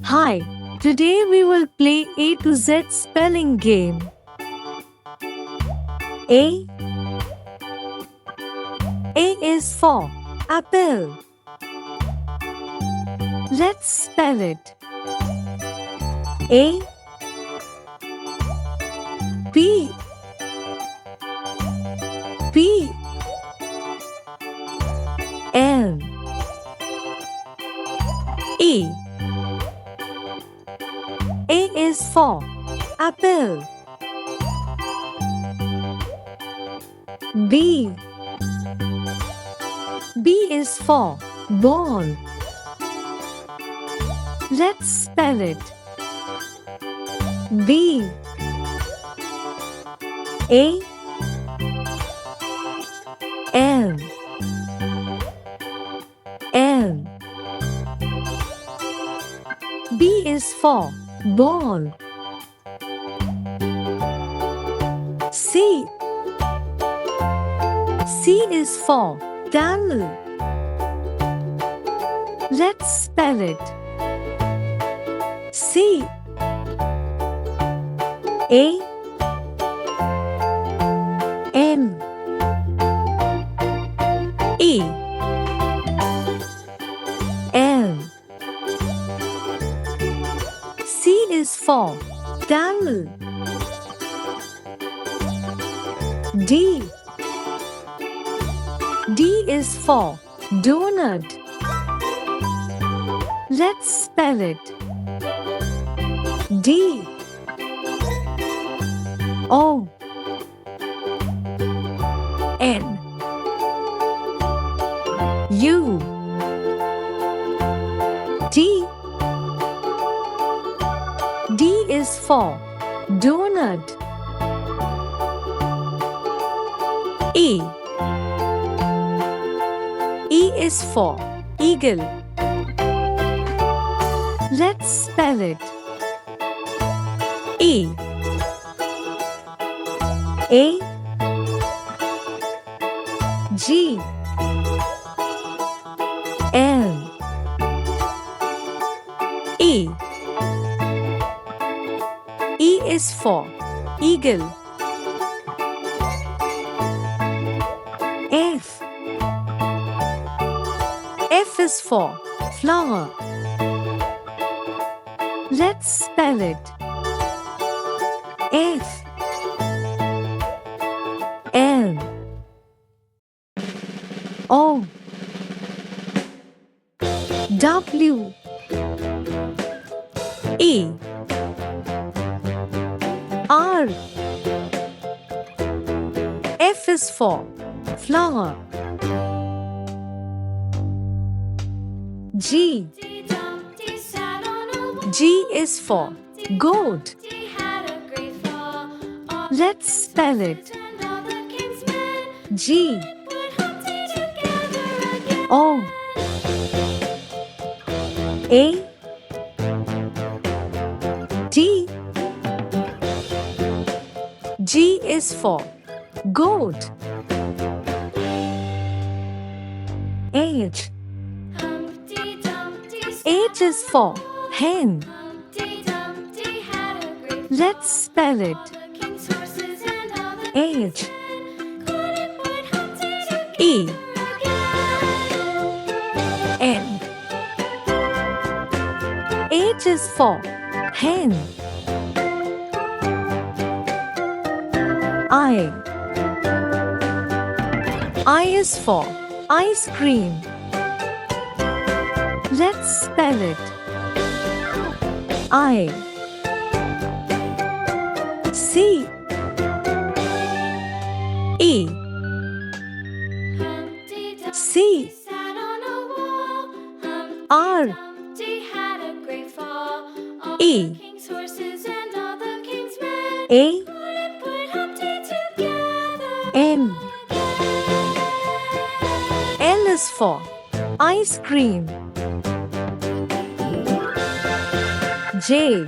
Hi, today we will play A to Z spelling game. A. A is for apple. Let's spell it. A. B. B. L. E. A is for apple. B. B is for ball. Let's spell it. B. A. L. L. B is for ball. C. C is for camel. Let's spell it. C. A. M. E. L. C is for camel. D. D is for donut. Let's spell it. D. O. N. U. T. D is for donut. E. E is for eagle. Let's spell it. E. A. G. L. E. E is for eagle. F. F is for flower. Let's spell it. F. L. O. W. E. R. F is for flower. G. G is for goat. Let's spell it. G. O. A. T. G is for goat. H. H is for hen. Let's spell it. H. E. N. H is for hen. I. I is for ice cream. Let's spell it. I. C. E. C. R. E. A. M. L is for ice cream. J.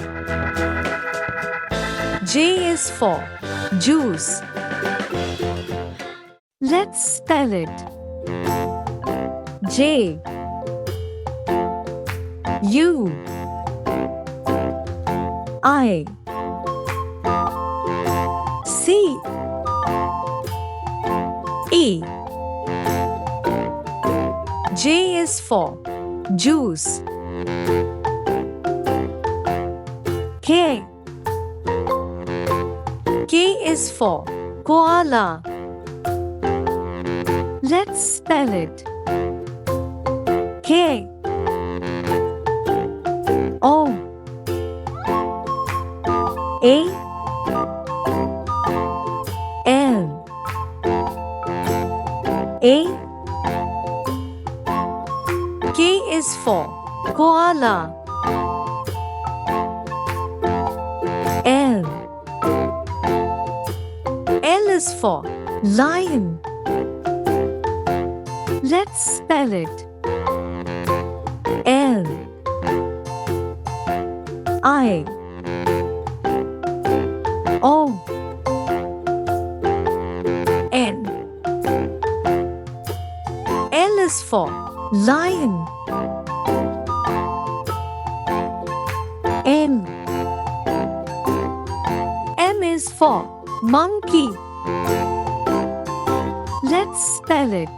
J is for juice. Let's spell it. J. U. I. C. E. J is for juice. K. K is for koala. Let's spell it. K. O. A. L. A. K is for koala. L. L is for lion. Let's spell it. L. I. O. N. L is for lion. M. M is for monkey. Let's spell it.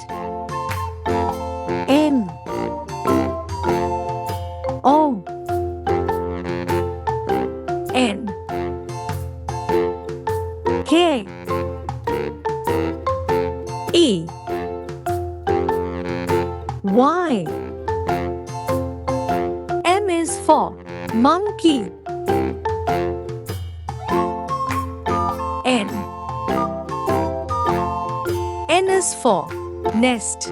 M. O. N. K. E. Y. M is for monkey. N. N is for nest.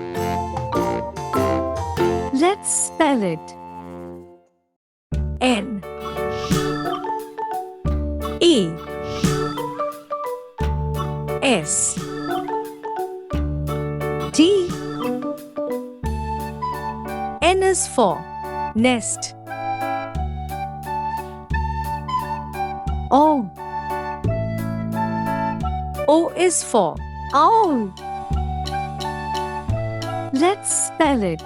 Let's spell it. N. E. S. T. N is for nest. O. O is for owl. Let's spell it.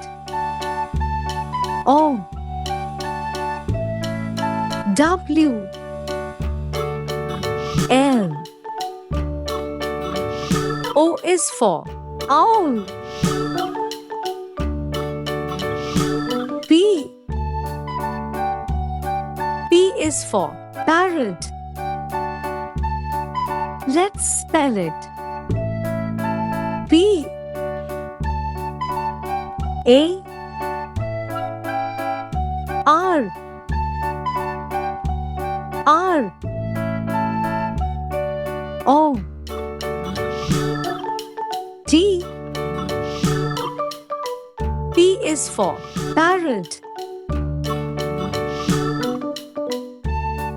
O. W. L. O is for owl. P. P is for parrot. Let's spell it. P. A. R. R. O. T. P is for parrot.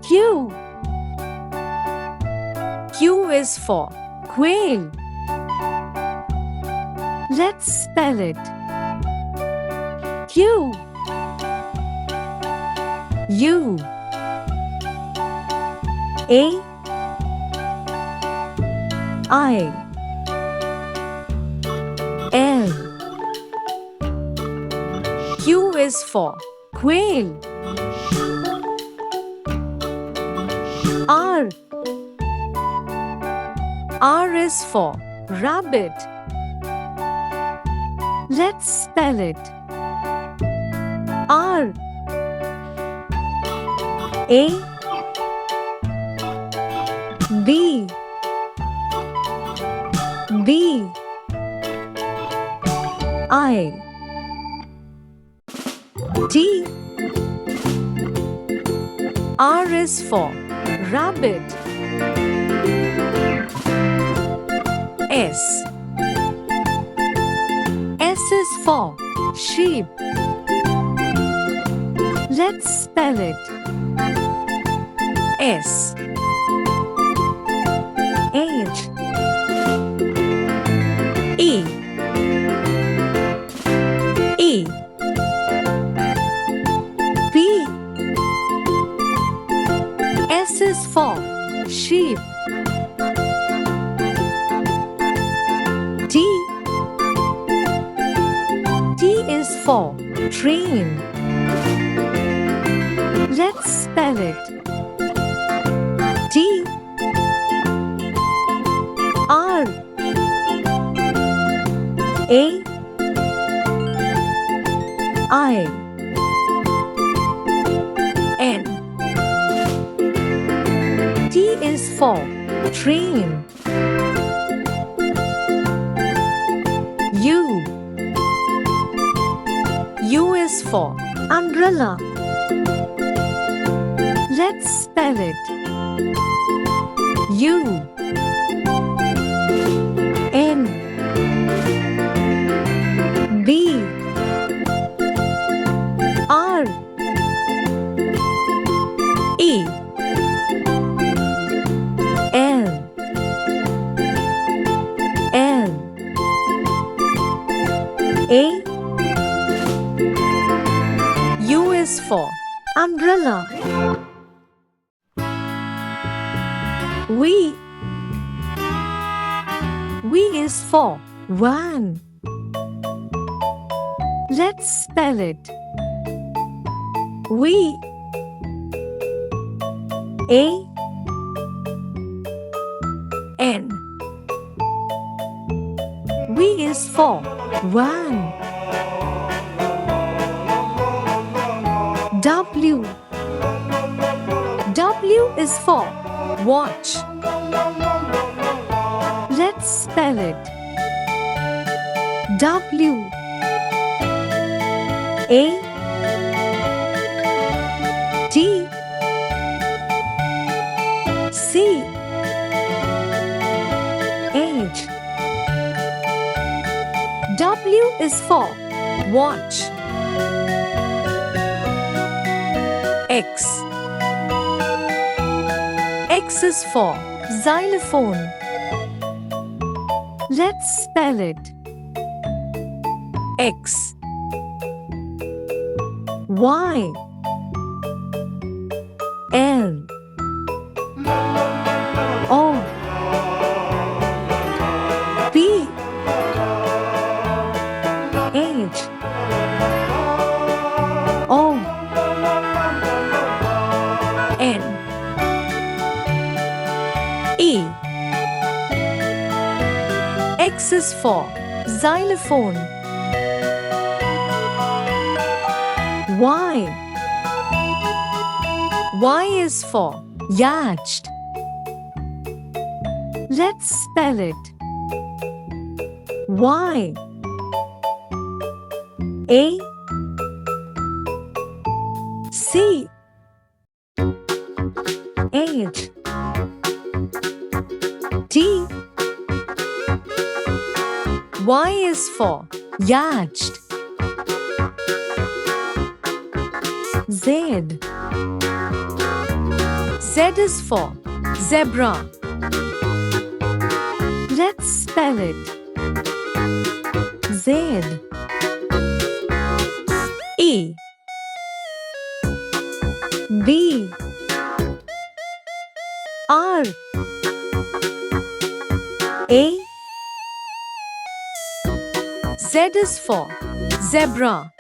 Q. Q is for quail. Let's spell it. Q. U. A. I. L. Q is for quail. R. R is for rabbit. Let's spell it. R. A. B. B. I. T. R is for rabbit. S. S is for sheep. Let's spell it. S. H. E. E. P. S is for sheep. T. T is for train. Let's spell it. D R A I N. T is for train. U. U is for umbrella. Let's spell it. U N B R E L L A. U is for umbrella. V. V is for van. Let's spell it. V A N. V is for van. W. W is for watch. Let's spell it. W A T C H. W is for watch. X. X is for xylophone. Let's spell it. X Y L O P H O N E. X is for xylophone. Y. Y is for yacht. Let's spell it. Y A C H T. Y is for yacht. Z. Z is for zebra. Let's spell it. Z E B R A. Z is for zebra.